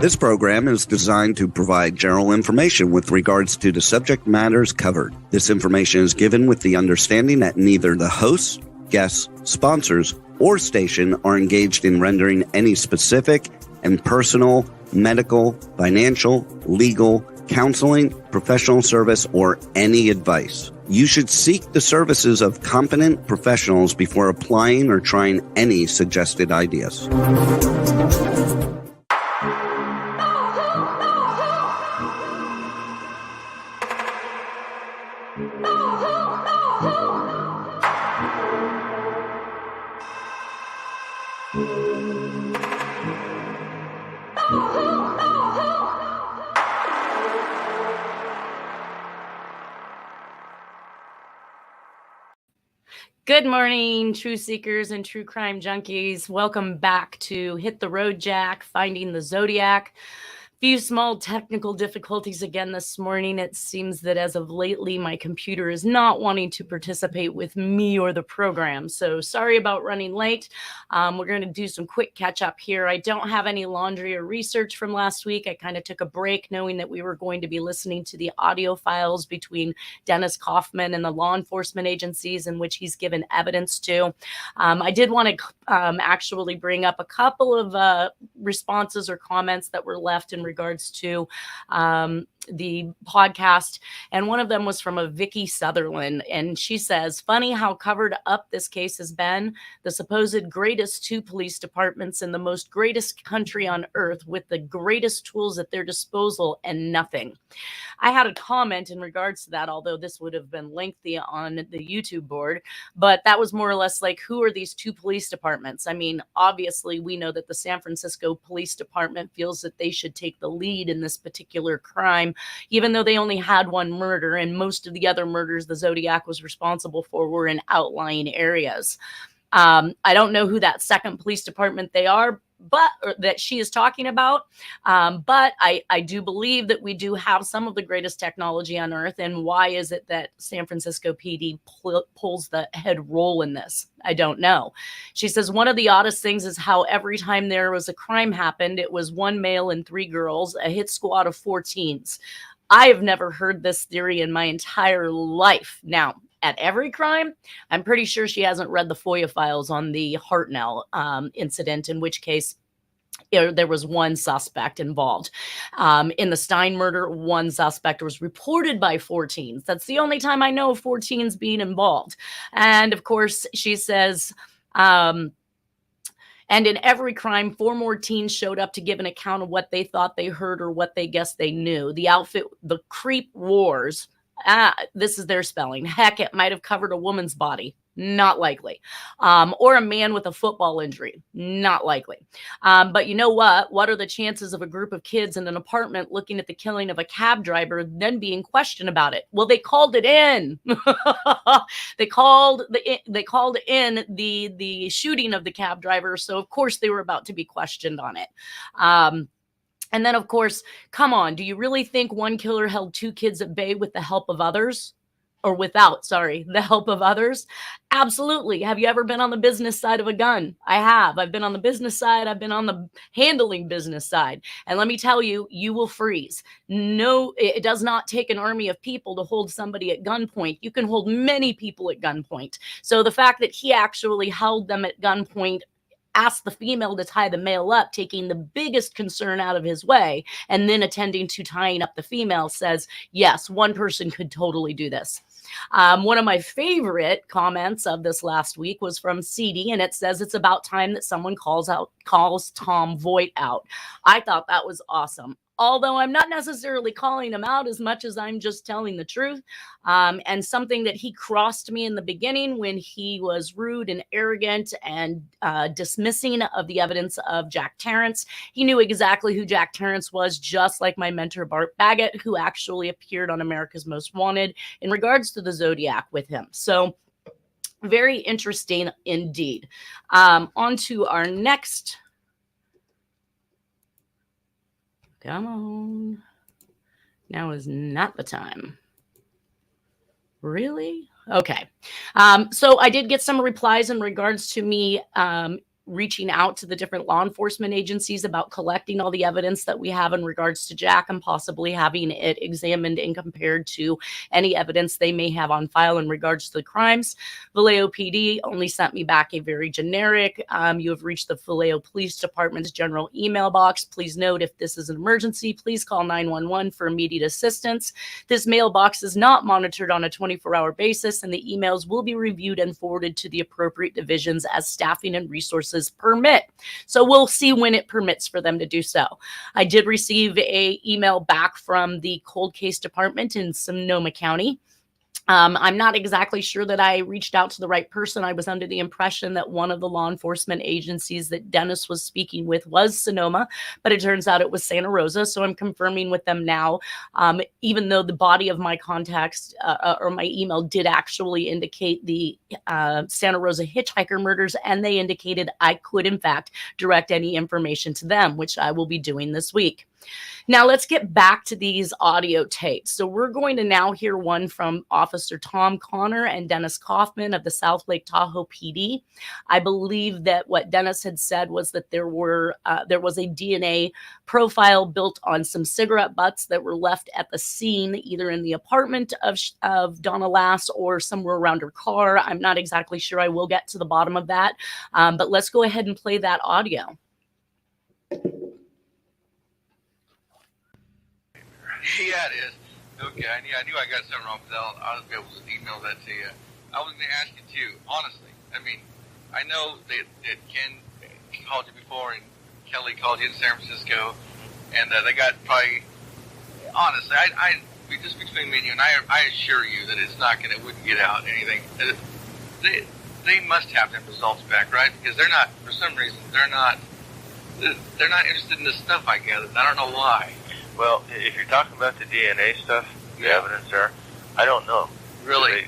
This program is designed to provide general information with regards to the subject matters covered. This information is given with the understanding that neither the hosts, guests, sponsors, or station are engaged in rendering any specific and personal, medical, financial, legal, counseling, professional service, or any advice. You should seek the services of competent professionals before applying or trying any suggested ideas. Good morning, truth seekers and true crime junkies. Welcome back to Hit the Road, Jack, Finding the Zodiac. Few small technical difficulties again this morning. It seems that as of lately, my computer is not wanting to participate with me or the program. So sorry about running late. We're going to do some quick catch up here. I don't have any laundry or research from last week. I kind of took a break knowing that we were going to be listening to the audio files between Dennis Kaufman and the law enforcement agencies in which he's given evidence to. I did want to actually bring up a couple of responses or comments that were left in regards to the podcast, and one of them was from a Vicky Sutherland, and she says, funny how covered up this case has been. The supposed greatest two police departments in the most greatest country on earth with the greatest tools at their disposal and nothing. I had a comment in regards to that, although this would have been lengthy on the YouTube board, but that was more or less like, who are these two police departments? I mean, obviously we know that the San Francisco Police Department feels that they should take the lead in this particular crime, even though they only had one murder, and most of the other murders the Zodiac was responsible for were in outlying areas. I don't know who that second police department they are, but that she is talking about. But I do believe that we do have some of the greatest technology on earth. And why is it that San Francisco PD pulls the head role in this? I don't know. She says, one of the oddest things is how every time there was a crime happened, it was one male and three girls, a hit squad of 4 teens. I have never heard this theory in my entire life. Now, at every crime, I'm pretty sure she hasn't read the FOIA files on the Hartnell incident, in which case there was one suspect involved. In the Stein murder, one suspect was reported by 4 teens. That's the only time I know of 4 teens being involved. And of course, she says, and in every crime, 4 more teens showed up to give an account of what they thought they heard or what they guessed they knew. The outfit, the creep wars, this is their spelling. Heck, it might have covered a woman's body. Not likely. Or a man with a football injury. Not likely. But you know what? What are the chances of a group of kids in an apartment looking at the killing of a cab driver, then being questioned about it? Well, they called it in. They called in the shooting of the cab driver. So of course they were about to be questioned on it. And then, of course, come on, do you really think one killer held 2 kids at bay with the help of others? Or without, sorry, the help of others? Absolutely. Have you ever been on the business side of a gun? I have. I've been on the business side. I've been on the handling business side. And let me tell you, you will freeze. No, it does not take an army of people to hold somebody at gunpoint. You can hold many people at gunpoint. So the fact that he actually held them at gunpoint, asked the female to tie the male up, taking the biggest concern out of his way, and then attending to tying up the female, says, yes, one person could totally do this. One of my favorite comments of this last week was from CD, and it says it's about time that someone calls Tom Voigt out. I thought that was awesome. Although I'm not necessarily calling him out as much as I'm just telling the truth. And something that he crossed me in the beginning when he was rude and arrogant and dismissing of the evidence of Jack Tarrance. He knew exactly who Jack Tarrance was, just like my mentor Bart Baggett, who actually appeared on America's Most Wanted in regards to the Zodiac with him. So very interesting indeed. On to our next. Come on. Now is not the time. Really? Okay. So I did get some replies in regards to me reaching out to the different law enforcement agencies about collecting all the evidence that we have in regards to Jack and possibly having it examined and compared to any evidence they may have on file in regards to the crimes. Vallejo PD only sent me back a very generic, you have reached the Vallejo Police Department's general email box. Please note, if this is an emergency, please call 911 for immediate assistance. This mailbox is not monitored on a 24-hour basis, and the emails will be reviewed and forwarded to the appropriate divisions as staffing and resources permit. So we'll see when it permits for them to do so. I did receive an email back from the cold case department in Sonoma County. I'm not exactly sure that I reached out to the right person. I was under the impression that one of the law enforcement agencies that Dennis was speaking with was Sonoma, but it turns out it was Santa Rosa. So I'm confirming with them now, even though the body of my contacts or my email did actually indicate the Santa Rosa hitchhiker murders, and they indicated I could, in fact, direct any information to them, which I will be doing this week. Now let's get back to these audio tapes. So we're going to now hear one from Officer Tom Connor and Dennis Kaufman of the South Lake Tahoe PD. I believe that what Dennis had said was that there was a DNA profile built on some cigarette butts that were left at the scene, either in the apartment of Donna Lass or somewhere around her car. I'm not exactly sure. I will get to the bottom of that. But let's go ahead and play that audio. Yeah, it is. Okay, I knew I got something wrong with that. I'll be able to email that to you. I was going to ask you too, honestly. I mean, I know that Ken called you before and Kelly called you in San Francisco, and they got probably, honestly, I just between me and you, and I assure you that it wouldn't get out anything. They must have them results back, right? Because they're not, for some reason, they're not interested in this stuff, I gather. I don't know why. Well, if you're talking about the DNA stuff, the evidence there, I don't know. Really?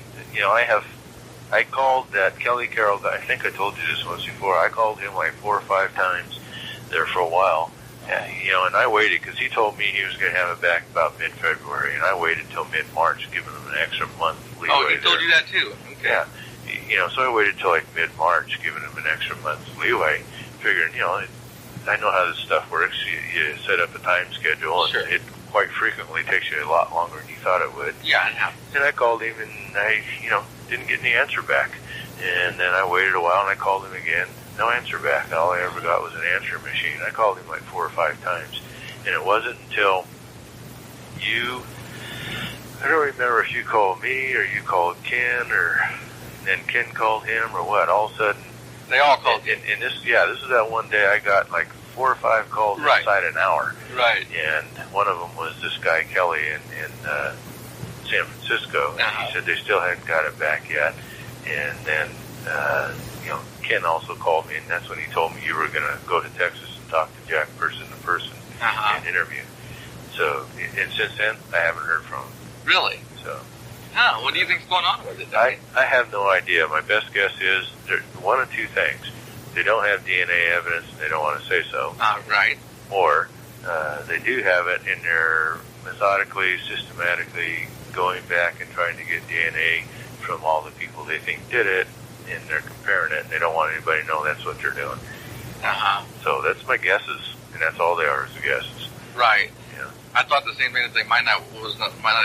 I called that Kelly Carroll guy. I think I told you this once before. I called him like 4 or 5 times there for a while. And I waited because he told me he was going to have it back about mid-February, and I waited till mid-March, giving him an extra month leeway. Oh, he told you that too? Okay. Yeah. So I waited till like mid-March, giving him an extra month's leeway, figuring, I know how this stuff works. You set up a time schedule, and sure. It quite frequently takes you a lot longer than you thought it would. Yeah, it happens. And I called him, and I, didn't get any answer back. And then I waited a while, and I called him again. No answer back. All I ever got was an answering machine. I called him like 4 or 5 times. And it wasn't until I don't remember if you called me or you called Ken, or then Ken called him, or what. All of a sudden, they all called. And this is that one day I got like 4 or 5 calls inside an hour. Right. And one of them was this guy Kelly in San Francisco. And he said they still hadn't got it back yet. And then Ken also called me, and that's when he told me you were going to go to Texas and talk to Jack person to person and interview. So, and since then I haven't heard from him. Really? So. Oh, what do you think's going on with it? I have no idea. My best guess is one of 2 things. They don't have DNA evidence and they don't want to say so. Right. Or they do have it and they're methodically, systematically going back and trying to get DNA from all the people they think did it, and they're comparing it, and they don't want anybody to know that's what they're doing. So that's my guesses, and that's all they are, is the guesses. Right. Yeah. I thought the same thing, that they might not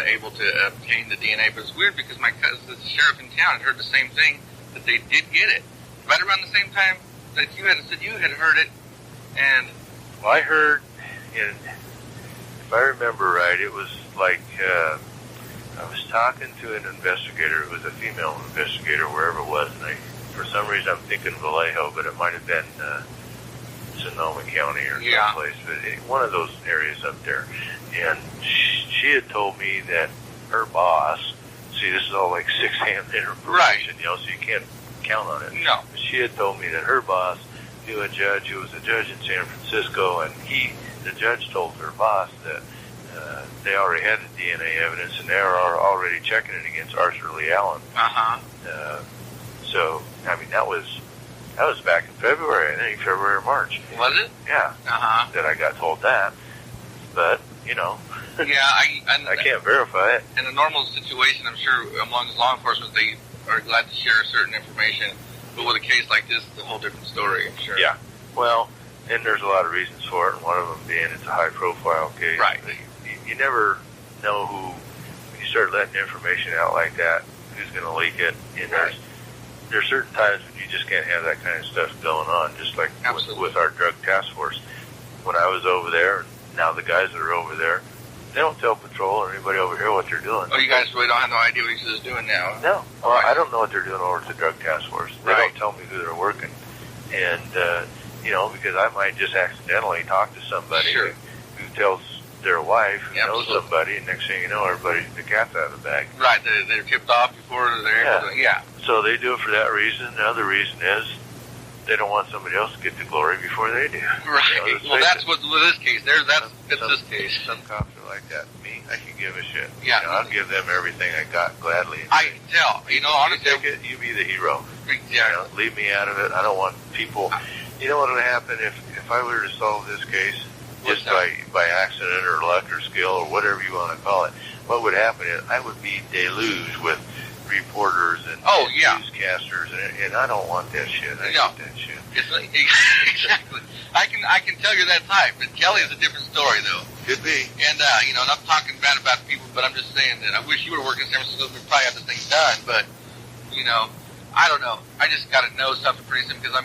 able to obtain the DNA, but it's weird because my cousin, the sheriff in town, had heard the same thing, that they did get it right around the same time that you had said you had heard it. And well, I heard, if I remember right, it was like I was talking to an investigator. It was a female investigator, wherever it was, and for some reason I'm thinking Vallejo, but it might have been Sonoma County or someplace, but one of those areas up there. And she had told me that her boss, see, this is all like 6-hand information, so you can't count on it. No. But she had told me that her boss knew a judge who was a judge in San Francisco, and the judge told her boss that they already had the DNA evidence, and they are already checking it against Arthur Lee Allen. So, I mean, that was back in February, I think, February or March. Was it? Yeah. That I got told that. But, I can't verify it. In a normal situation, I'm sure among law enforcement, they are glad to share certain information. But with a case like this, it's a whole different story, I'm sure. Yeah. Well, and there's a lot of reasons for it, and one of them being it's a high-profile case. Right. You never know who, when you start letting information out like that, who's going to leak it. And Right. there's certain times when you just can't have that kind of stuff going on, just like with our drug task force. When I was over there, now the guys that are over there, they don't tell patrol or anybody over here what they're doing. Oh, you guys really don't have no idea what each other's doing now? No. Well, I don't know what they're doing over at the drug task force. They don't tell me who they're working. And, because I might just accidentally talk to somebody who tells their wife who knows somebody, and next thing you know, the cat's out of the bag. Right, they're tipped off before they're able to, So they do it for that reason. The other reason is they don't want somebody else to get the glory before they do. Right. Well, that's what with this case. Fits this case. Some cops are like that. Me, I can give a shit. Yeah. I'll give them everything I got gladly. I can tell. Honestly, you take it, you be the hero. Yeah. Leave me out of it. I don't want people. You know what would happen if I were to solve this case just by accident or luck or skill or whatever you want to call it? What would happen is I would be deluged with reporters and newscasters, and I don't want that shit. I hate that shit. Exactly. I can tell you're that type, but Kelly is a different story, though. Could be. And not talking bad about people, but I'm just saying that I wish you were working in San Francisco. We probably have this thing done, but I don't know. I just got to know something pretty soon because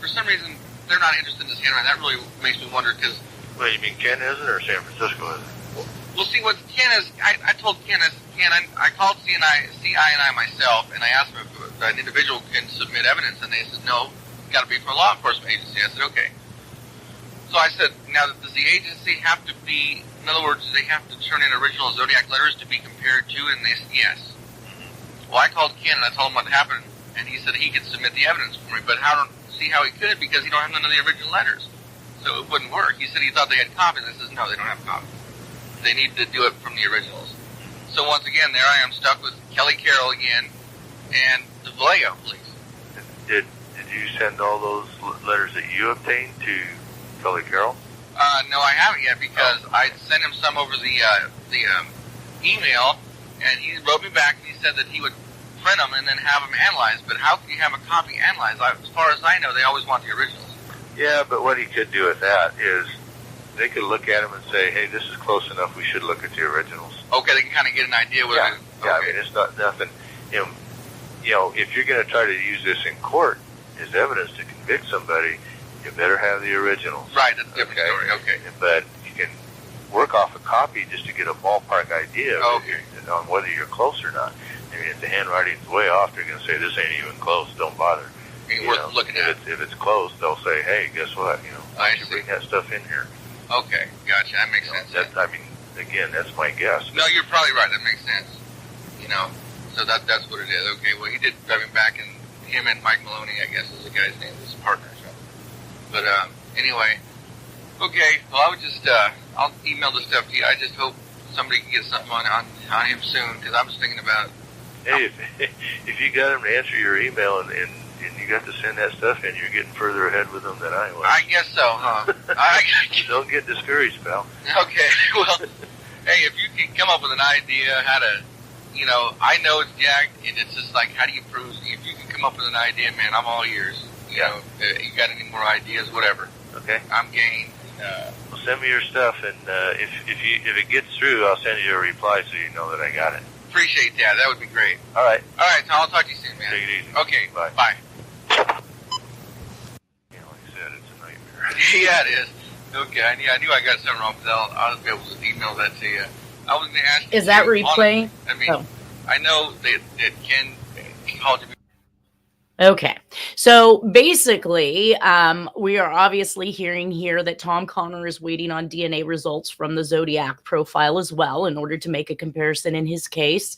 for some reason they're not interested in this handwriting. That really makes me wonder because. Well, you mean Ken isn't or San Francisco isn't? We'll see what Ken is. I told Ken, I called CI and I myself, and I asked them if an individual can submit evidence, and they said, no, it's got to be for a law enforcement agency. I said, okay. So I said, now, does the agency have to be, in other words, do they have to turn in original Zodiac letters to be compared to? And they said, yes. Well, I called Ken, and I told him what happened, and he said he could submit the evidence for me, but see how he could because he don't have none of the original letters. So it wouldn't work. He said he thought they had copies. I said, no, they don't have copies. They need to do it from the originals. So once again, there I am stuck with Kelly Carroll again and the Vallejo police. Did you send all those letters that you obtained to Kelly Carroll? No, I haven't yet because I sent him some over the email, and he wrote me back and he said that he would print them and then have them analyzed. But how can you have a copy analyzed? As far as I know, they always want the originals. Yeah, but what he could do with that is they could look at them and say, hey, this is close enough, we should look at the originals. Okay, they can kind of get an idea what it is. Yeah, I mean, it's not nothing. If you're going to try to use this in court as evidence to convict somebody, you better have the originals. Right, that's a different story, okay. But you can work off a copy just to get a ballpark idea on whether you're close or not. I mean, if the handwriting's way off, they're going to say, this ain't even close, don't bother. Ain't worth looking at. If it's close, they'll say, hey, guess what? Why don't you bring that stuff in here? Okay, gotcha. That makes sense. Again, that's my guess. No, you're probably right. That makes sense. So that's what it is. Okay, well, he did drive him back, and him and Mike Maloney, I guess, is the guy's name, his partner. So. But anyway, okay. Well, I would just I'll email the stuff to you. I just hope somebody can get something on him soon because I'm just thinking about. Hey, if you got him to answer your email and you got to send that stuff in, you're getting further ahead with them than I was. I guess so, huh? Don't get discouraged, pal. Okay, well, hey, if you can come up with an idea how to, I know it's jacked, and it's just like, how do you prove? If you can come up with an idea, man, I'm all ears. You got any more ideas, whatever. Okay. I'm game. Well, send me your stuff, and if it gets through, I'll send you a reply so you know that I got it. Appreciate that. That would be great. All right. Tom, I'll talk to you soon, man. Take it easy. Okay. Bye. Bye. Like I said, it's a nightmare. Yeah, it is. Okay, I knew I got something wrong, but I'll be able to email that to you. I was going to ask you. Is that replay? I know that Ken called you. Okay. So basically, we are obviously hearing here that Tom Connor is waiting on DNA results from the Zodiac profile as well in order to make a comparison in his case.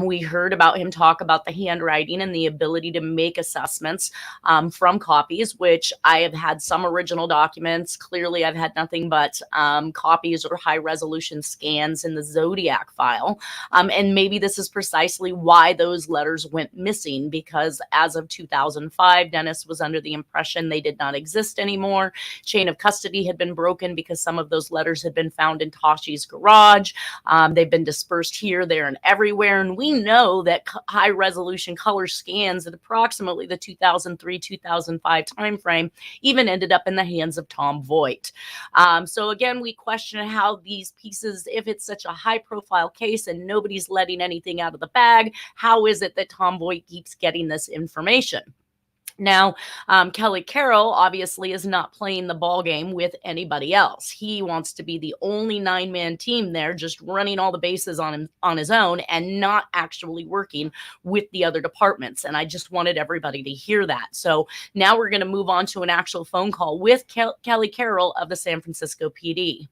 We heard about him talk about the handwriting and the ability to make assessments from copies, which I have had some original documents. Clearly, I've had nothing but copies or high resolution scans in the Zodiac file. And maybe this is precisely why those letters went missing, because as of of 2005. Dennis was under the impression they did not exist anymore. Chain of custody had been broken because some of those letters had been found in Toshi's garage. They've been dispersed here, there, and everywhere. And we know that high-resolution color scans at approximately the 2003-2005 timeframe even ended up in the hands of Tom Voigt. So again, we question how these pieces, if it's such a high-profile case and nobody's letting anything out of the bag, how is it that Tom Voigt keeps getting this information? Now, Kelly Carroll obviously is not playing the ball game with anybody else. He wants to be the only 9-man team there, just running all the bases on his own and not actually working with the other departments. And I just wanted everybody to hear that. So now we're going to move on to an actual phone call with Kelly Carroll of the San Francisco PD.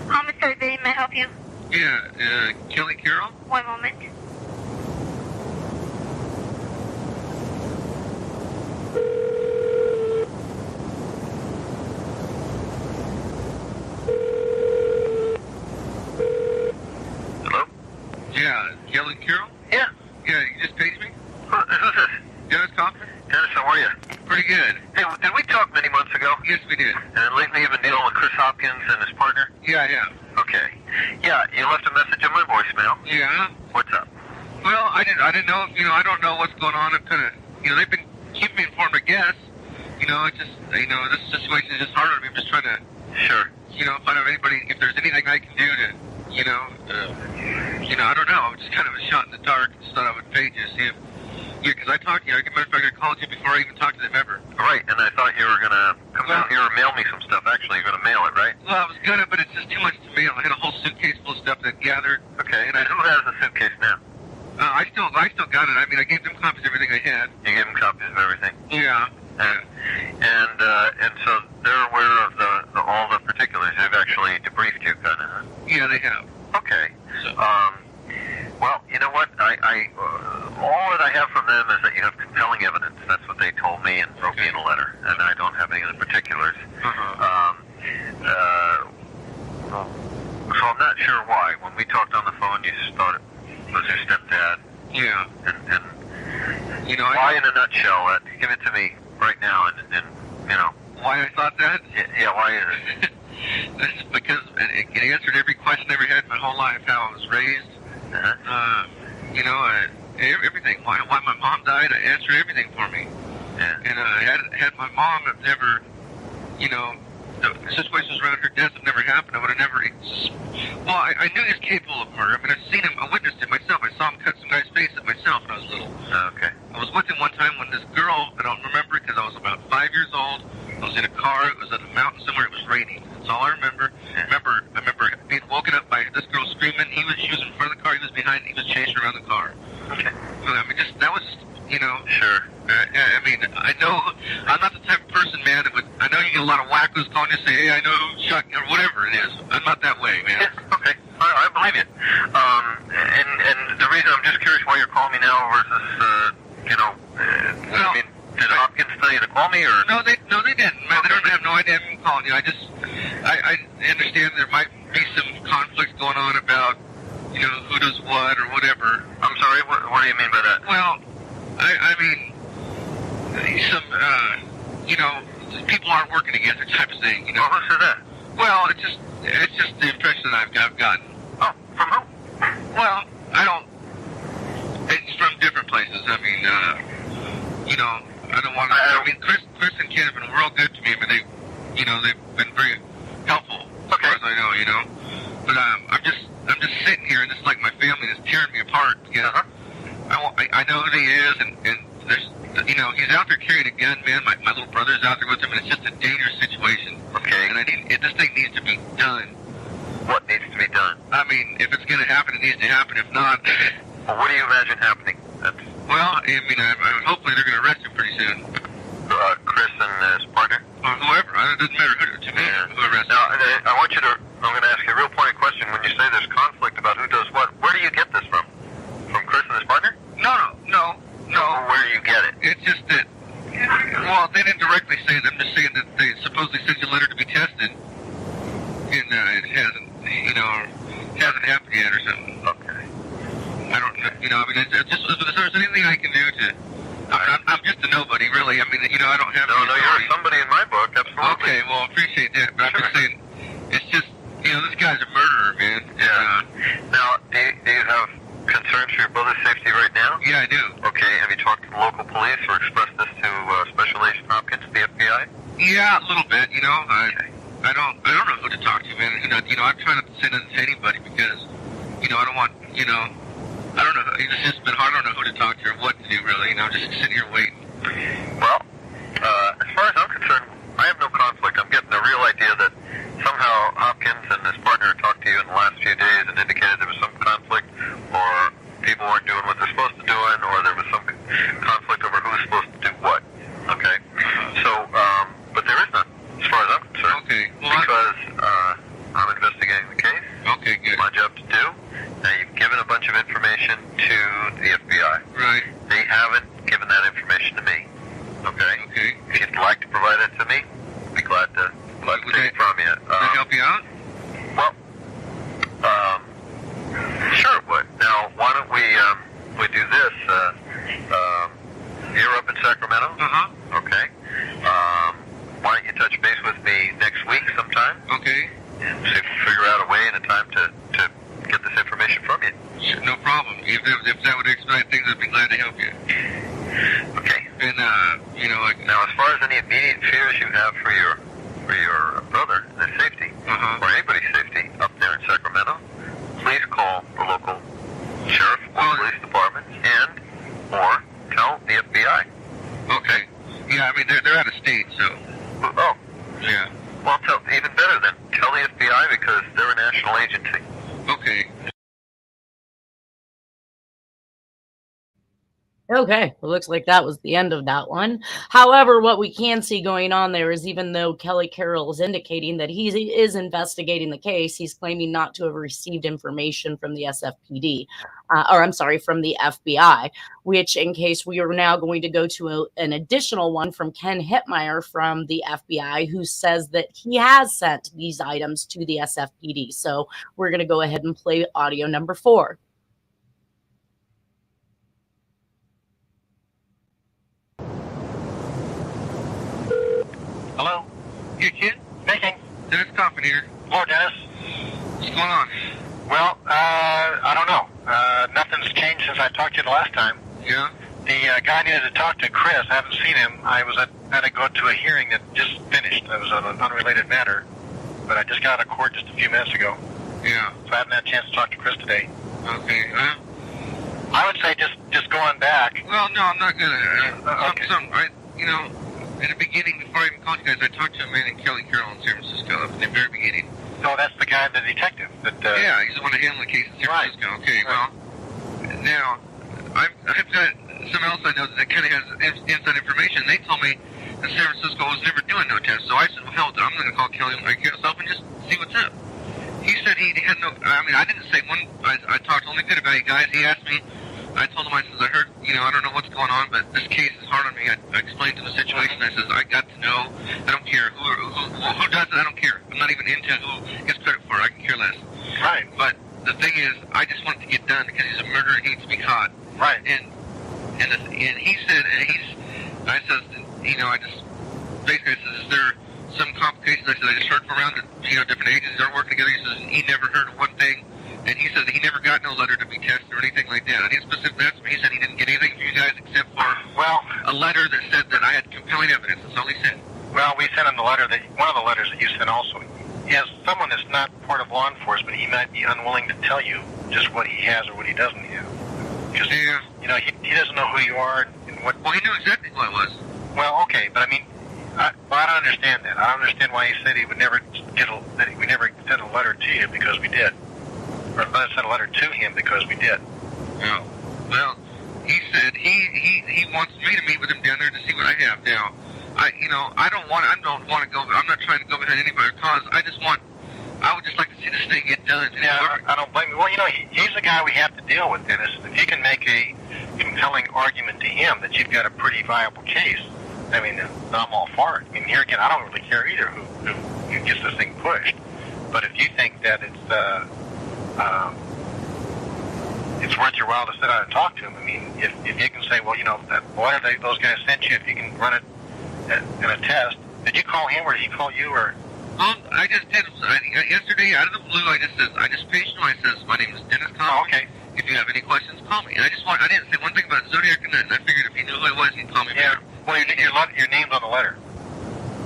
Homicide, may I help you? Yeah, Kelly Carroll? One moment. Hello? Yeah, Kelly Carroll? Yeah. Yeah, you just paged me? Who's this? Dennis Kaufman? Dennis, how are you? Pretty good. Hey, did we talk many months ago? Yes, we did. And lately you've been dealing with Chris Hopkins and his partner? Yeah, I have. Okay. Yeah, you left a message on my voicemail. Yeah. What's up? Well, I didn't know, I don't know what's going on. I'm kind of, they've been keeping me informed, I guess. It's just, this situation is just hard on me. I'm just trying to, Sure. find out if there's anything I can do to, I don't know. I'm just kind of a shot in the dark. Just thought I would page you, see if, because I talked to you. As a matter of fact, I called you before I even talked to them ever. Right, and I thought you were going to come down here and mail me some stuff. Actually, you're going to mail it, right? Well, I was gonna, but it's just too much to mail. I had a whole suitcase full of stuff that gathered. Okay, and who has the suitcase now? I still got it. I mean, I gave them copies of everything I had. You gave them copies of everything? Yeah. And so they're aware of all the particulars. They've actually debriefed you, kind of, huh? Yeah, they have. Okay. So. Well, you know what? All that I have from them is that you have compelling evidence. That's what they told me and wrote me in a letter, and I don't have any of the particulars. So I'm not sure why. When we talked on the phone, you thought it was your stepdad. Yeah. And why, in a nutshell? Give it to me right now, and Why I thought that? Yeah, why is it? That's because it answered every question I ever had my whole life, how I was raised. Everything. Why my mom died, I answered everything for me. Yeah. And had my mom have never, the situations around her death have never happened, I would have never. Well, I knew he was capable of murder. I mean, I've seen him. I witnessed it myself. I saw him cut some guy's face at myself when I was little. Okay. I was with him one time when this girl, I don't remember because I was about 5 years old. I was in a car. It was at a mountain somewhere. It was raining. That's all I remember. Yeah. I remember being woken up by this girl screaming. She was in front of the car. He was behind. He was chasing around the car. Okay. I mean, that was, Sure. I mean, I know I'm not the type of person, man, that would. I know you get a lot of wackos calling you and say, hey, I know who shot you, or whatever it is. I'm not that way, man. Yeah, okay. I believe you. And the reason I'm just curious why you're calling me now versus, I mean, did Hopkins tell you to call me, or? No, they didn't. Man, they don't have no idea I'm calling you. I understand there might be some conflicts going on about, who does what or whatever. I'm sorry, what do you mean by that? Well, I mean, some, people aren't working together type of thing, Well, who said that? Well, it's just the impression I've gotten. Oh, from who? Well, it's from different places. I mean, I don't want to, I mean, Chris and Ken have been real good to me. I mean, they've been very helpful, as far as I know, But, I'm just sitting here, and it's like my family is tearing me apart, because I know who he is, and there's, he's out there carrying a gun, man. My little brother's out there with him, and it's just a dangerous situation. Okay. And this thing needs to be done. What needs to be done? I mean, if it's going to happen, it needs to happen. If not, well, what do you imagine happening? well, I mean, hopefully they're going to arrest him pretty soon. Chris and his partner? Or whoever. It doesn't matter to me who arrests him. Now, I want you to, I'm going to ask you a real pointed question. When you say there's conflict about who does what, where do you get this from? From Chris and his partner? No. Where do you get it? It's just that, well, they didn't directly say it. I'm just saying that they supposedly sent you a letter to be tested. a nobody, really. I mean, I don't have. No, you're somebody in my book, absolutely. Okay, well, I appreciate that, but I'm just saying, it's just, this guy's a murderer, man. Yeah. Now, do you have concerns for your brother's safety right now? Yeah, I do. Okay, have you talked to the local police or expressed this to Special Agent Hopkins, the FBI? Yeah, a little bit, I don't know who to talk to, man. I'm trying not to say nothing to anybody because, I don't want, I don't know. It's just been hard. I don't know who to talk to or what to do, really. I'm just sitting here waiting. Well, as far as I'm concerned, I have no conflict. I'm getting the real idea that somehow Hopkins and his partner talked to you in the last few days and indicated there was some conflict, or people weren't doing what they're supposed to do, or there was some conflict over who's supposed to do what. Okay? So, but there is none, as far as I'm concerned. Okay. Well, because I'm investigating the case. Okay, good. My job to do. Now, you've given a bunch of information to the FBI. Right. They haven't given that information to me. Okay? Okay. If you'd like to provide it to me, I'd be glad to take it from you. Would that help you out? Well, sure it would. Now, why don't we do this? You're up in Sacramento? Uh-huh. Okay. Why don't you touch base with me next week sometime? Okay. And see if we figure out a way and a time to get this information from you. Sure, no problem. If that would expedite things, I'd be glad to help you. Okay. And, now, as far as any immediate fears you have for your brother and his safety, or anybody's safety up there in Sacramento, please call the local sheriff or police department or tell the FBI. Okay. Yeah, I mean, they're out of state, so. Oh. Yeah. Well, even better then. Tell the FBI because they're a national agency. Okay. Okay, it looks like that was the end of that one. However, what we can see going on there is even though Kelly Carroll is indicating that he is investigating the case, he's claiming not to have received information from the SFPD, from the FBI, which in case we are now going to go to an additional one from Ken Hittmeyer from the FBI, who says that he has sent these items to the SFPD. So we're going to go ahead and play audio number 4. Hello? You kid? Speaking. Dennis Coffin here. Hello, Dennis. What's going on? Well, I don't know. Nothing's changed since I talked to you the last time. Yeah? The guy needed to talk to Chris. I haven't seen him. I had to go to a hearing that just finished. It was an unrelated matter. But I just got out of court just a few minutes ago. Yeah. So I haven't had a chance to talk to Chris today. Okay. I would say just going back. Well, no, I'm not gonna. Okay. In the beginning, before I even called you guys, I talked to a man named Kelly Carroll in San Francisco in the very beginning. So that's the guy, the detective. Yeah, he's the one that handled the case in San Francisco. Okay, right. Well, now, I've got someone else I know that kind of has inside information. They told me that San Francisco was never doing no tests, so I said, well, hell, I'm going to call Kelly myself and just see what's up. He said he had no, I didn't say one, I talked only good about you guys. He asked me, I told him, I said, I heard, I don't know what's going on, but this case is hard on me. I explained to him the situation. I says, I got to know. I don't care who does it. I don't care. I'm not even into who gets credit for it. I can care less. Right. But the thing is, I just want it to get done because he's a murderer and he needs to be caught. Right. And he said, I said, I just basically said, is there some complications? I said, I just heard from around that, different agencies are working together. He says, he never heard of one thing. And he said that he never got no letter to be tested or anything like that. I didn't specifically ask him. He said he didn't get anything from you guys except for a letter that said that I had compelling evidence. That's all he said. Well, we sent him the letter one of the letters that you sent also. As someone that's not part of law enforcement, he might be unwilling to tell you just what he has or what he doesn't have. Because, he doesn't know who you are and what... Well, he knew exactly who I was. Well, okay, but I don't understand that. I don't understand why he said he would never we never sent a letter to you because we did. Or sent a letter to him because we did. Oh. Well, he said he wants me to meet with him down there to see what I have now. I don't want to go. I'm not trying to go behind anybody's cause. I would just like to see this thing get done. Yeah, I don't blame you. Well, he's the guy we have to deal with, Dennis. If you can make a compelling argument to him that you've got a pretty viable case, then I'm all for it. Here again, I don't really care either who gets this thing pushed. But if you think that it's worth your while to sit down and talk to him. I mean, if you can say, well, what those guys sent you, if you can run it in a test. Did you call him or did he call you or? I just did. Yesterday, out of the blue, I just paged him. I says, my name is Dennis Thompson. Oh, okay. If you have any questions, call me. And I didn't say one thing about Zodiac and that. And I figured if he knew who I was, he'd call me back. Well, your name's on the letter.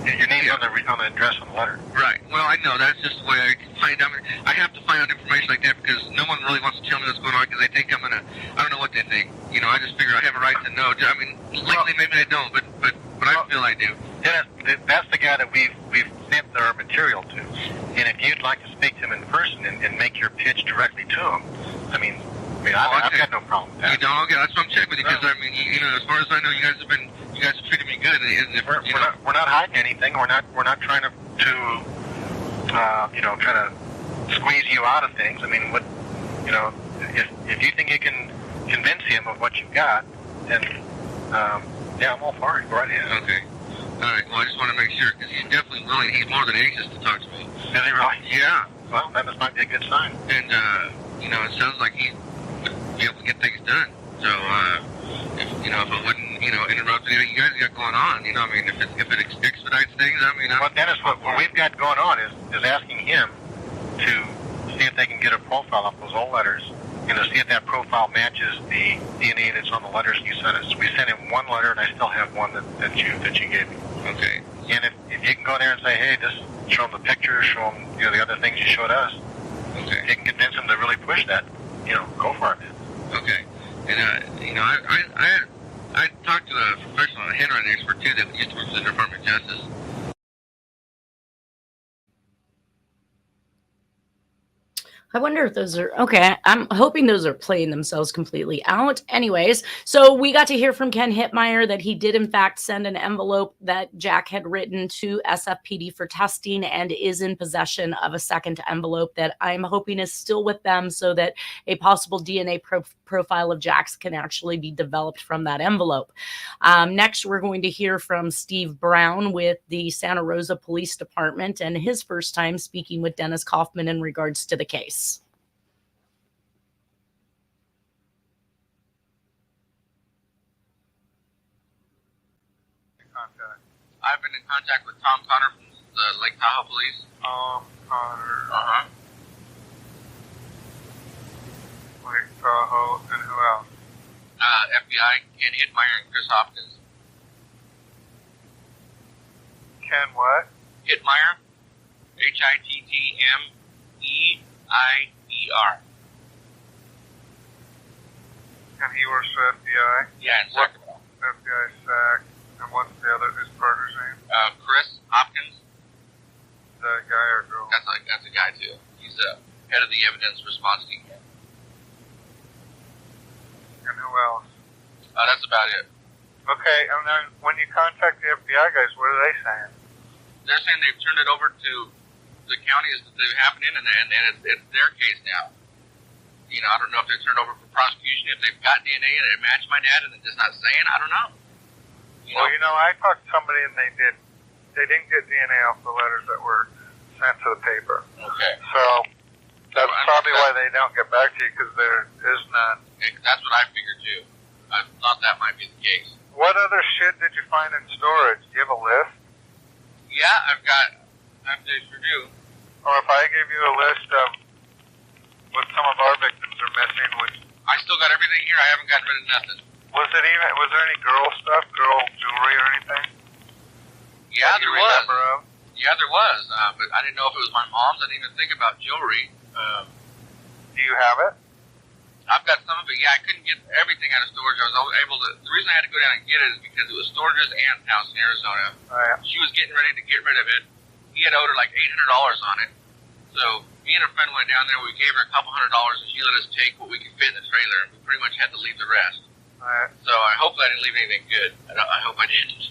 Your name's on the address on the letter. Right. Well, I know. That's just the way I can find out. I have to find out information like that because no one really wants to tell me what's going on because they think I'm gonna. I don't know what they think. I just figure I have a right to know. I mean, legally maybe I don't, but I feel I do. Dennis, that's the guy that we've sent our material to. And if you'd like to speak to him in person and make your pitch directly to him, I've got no problem with that. You don't? Okay, that's what I'm checking with you because as far as I know, you guys have treated me good. We're not hiding anything. We're not trying to try to squeeze you out of things. I mean, if you think you can convince him of what you've got, then I'm all for it. Go right ahead. Okay. All right. Well, I just want to make sure because he's definitely willing. He's more than anxious to talk to me. Is he really? Yeah. Well, that might be a good sign. And it sounds like he would be able to get things done. So if it wouldn't interrupt anything you guys got going on, if it expedites things, Well, Dennis, what we've got going on is asking him to see if they can get a profile off those old letters. See if that profile matches the DNA that's on the letters you sent us. We sent him one letter, and I still have one that you gave me. Okay. And if you can go there and say, hey, just show him the picture, show him the other things you showed us. Okay. You can convince him to really push that. Go for it. Okay. And I talked to a professional handwriting expert too that used to work for the Department of Justice. I wonder if those are okay. I'm hoping those are playing themselves completely out. Anyways, so we got to hear from Ken Hittmeyer that he did, in fact, send an envelope that Jack had written to SFPD for testing and is in possession of a second envelope that I'm hoping is still with them so that a possible DNA profile of Jack's can actually be developed from that envelope. Next, we're going to hear from Steve Brown with the Santa Rosa Police Department and his first time speaking with Dennis Kaufman in regards to the case. I've been in contact with Tom Connor from the Lake Tahoe Police. Connor. Uh-huh. Lake Tahoe, and who else? FBI, Ken Hittmeyer and Chris Hopkins. Ken what? Hittmeyer, Hittmeier. And he works for FBI? Yeah, in Sacramento. FBI SAC. And what's the other, his partner's name? Chris Hopkins. The guy or girl? That's a guy too. He's head of the evidence response team here. And who else? That's about it. Okay, and then when you contact the FBI guys, what are they saying? They're saying they've turned it over to the counties that they're happening, and it's their case now. I don't know if they're turned over for prosecution, if they've got DNA and it matched my dad and they're just not saying. I don't know. I talked to somebody and they didn't get DNA off the letters that were sent to the paper. Okay. So that's probably why they don't get back to you, because there is none. That's what I figured too. I thought that might be the case. What other shit did you find in storage? Do you have a list? Yeah, I sure do. Or if I gave you a list of what some of our victims are missing, I still got everything here. I haven't gotten rid of nothing. was there any girl stuff, girl jewelry or anything? Yeah, there was. Remember of? Yeah, there was. But I didn't know if it was my mom's. I didn't even think about jewelry. Do you have it? I've got some of it. Yeah, I couldn't get everything out of storage. I was able to. The reason I had to go down and get it is because it was Storage's aunt's house in Arizona. Right. She was getting ready to get rid of it. He had owed her like $800 on it. So me and a friend went down there. We gave her a couple $100, and she let us take what we could fit in the trailer. And we pretty much had to leave the rest. Right. So I hope I didn't leave anything good. I hope I didn't.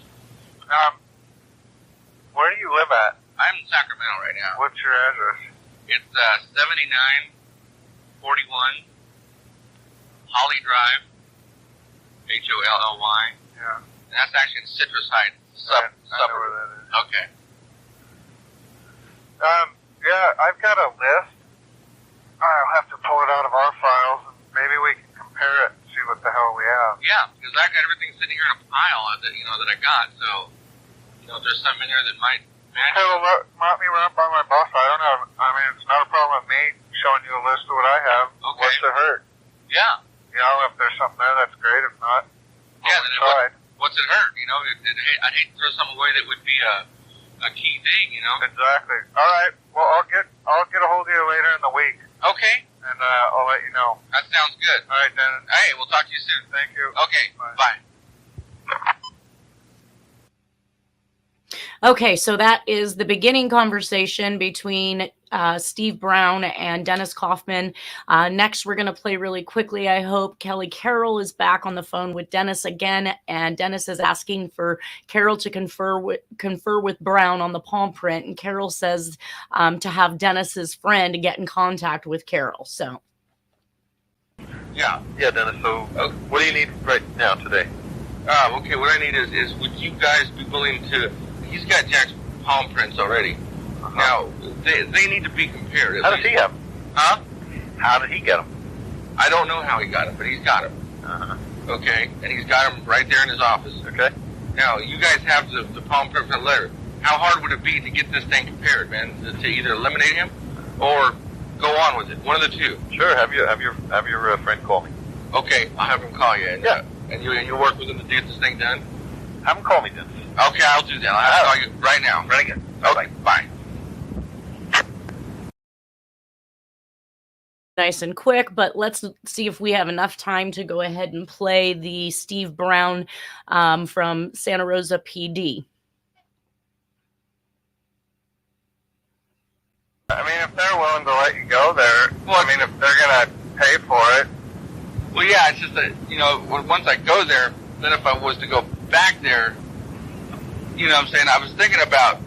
Where do you live at? I'm in Sacramento right now. What's your address? It's 7941 Holly Drive, Holly. Yeah. And that's actually in Citrus Heights. I know where that is. Okay. Yeah, I've got a list. I'll have to pull it out of our files, and maybe we can hell we have. Yeah, because I got everything sitting here in a pile that I got. So, if there's some in there that might match. Hey, well, let me run by my boss. I don't have. I mean, it's not a problem with me showing you a list of what I have. Okay. What's it hurt? Yeah. If there's something there, that's great. If not, Yeah. Then what's it hurt? I'd hate to throw something away that would be a key thing. Exactly. All right. Well, I'll get a hold of you later in the week, Okay. and I'll let you know. That sounds good. All right, Dennis. Hey, we'll talk to you soon. Thank you. Okay. Bye. Bye. Okay, so that is the beginning conversation between Steve Brown and Dennis Kaufman. Next, we're going to play really quickly. I hope Kelly Carroll is back on the phone with Dennis again, and Dennis is asking for Carroll to confer with Brown on the palm print, and Carroll says to have Dennis's friend get in contact with Carroll. So, Yeah, Dennis. So, what do you need right now today? Okay, what I need is would you guys be willing to... He's got Jack's palm prints already. Now, they need to be compared. How does he have them? Huh? How did he get them? I don't know how he got them, but he's got them. Okay? And he's got them right there in his office. Okay. Now, you guys have the palm print for the letter. How hard would it be to get this thing compared, man? To either eliminate him or go on with it? One of the two. Sure. Have your friend call me. Okay, I'll have him call you. And, Yeah. And you'll work with him to get this thing done? Have him call me, Dennis. Okay, I'll do that. I'll have to call you right now. Very good. Okay, bye. nice and quick, but let's see if we have enough time to go ahead and play the Steve Brown from Santa Rosa PD. I mean, if they're willing to let you go there, well, I mean, if they're going to pay for it. Well, yeah, it's just that, once I go there, then if I was to go back there, what I'm saying? I was thinking about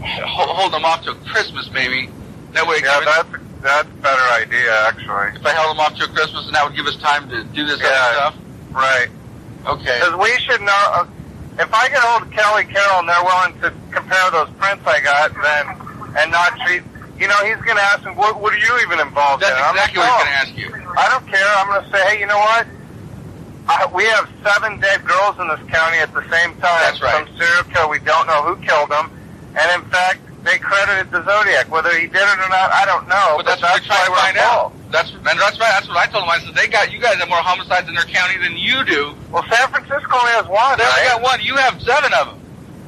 holding them off till Christmas, maybe. That way, yeah, that's a better idea, actually. If I held them off till Christmas, and that would give us time to do this other stuff. Right. Okay. Because we should know. If I get hold of Kelly Carroll and they're willing to compare those prints I got, and not treat, he's going to ask me, what are you even involved in? That's exactly what he's going to ask you. I don't care. I'm going to say, hey, you know what? We have 7 dead girls in this county at the same time. That's right. Some serial killer. We don't know who killed them. And in fact, they credited the Zodiac. Whether he did it or not, I don't know. But that's what we're trying to find out. That's right. That's what I told them. I said, you guys have more homicides in their county than you do. Well, San Francisco only has one. They only got one. You have 7 of them.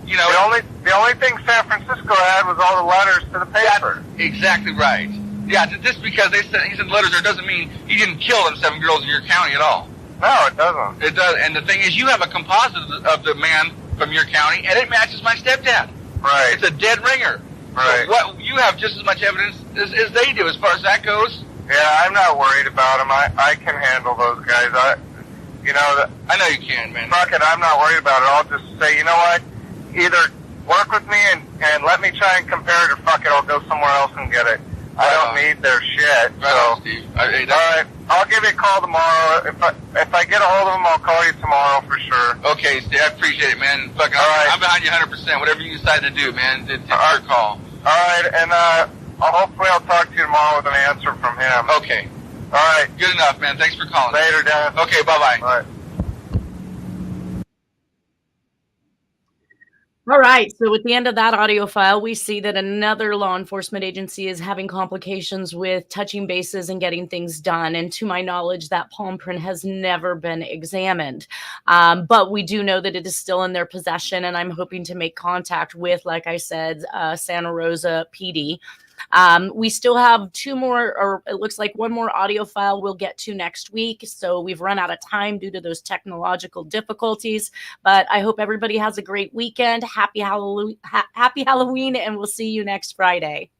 The only thing San Francisco had was all the letters to the paper. That's exactly right. Yeah, just because he sent letters there doesn't mean he didn't kill them 7 girls in your county at all. No, it doesn't. It does. And the thing is, you have a composite of the man from your county, and it matches my stepdad. Right. It's a dead ringer. Right. So what you have just as much evidence as they do, as far as that goes. Yeah, I'm not worried about them. I can handle those guys. I know you can, man. Fuck it, I'm not worried about it. I'll just say, you know what? Either work with me and let me try and compare it, or fuck it, I'll go somewhere else and get it. I don't need their shit. Right on, Steve. All right, I'll give you a call tomorrow. If I get a hold of them, I'll call you tomorrow for sure. Okay, Steve, I appreciate it, man. Fucking, I'm behind you 100%. Whatever you decide to do, man, it's your call. All right, and hopefully I'll talk to you tomorrow with an answer from him. Okay. All right. Good enough, man. Thanks for calling. Later, Dennis. Okay, bye-bye. All right. All right. So at the end of that audio file, we see that another law enforcement agency is having complications with touching bases and getting things done. And to my knowledge, that palm print has never been examined. But we do know that it is still in their possession. And I'm hoping to make contact with, like I said, Santa Rosa PD. We still have 2 more, or it looks like 1 more audio file we'll get to next week. So we've run out of time due to those technological difficulties, but I hope everybody has a great weekend. Happy Halloween, and we'll see you next Friday.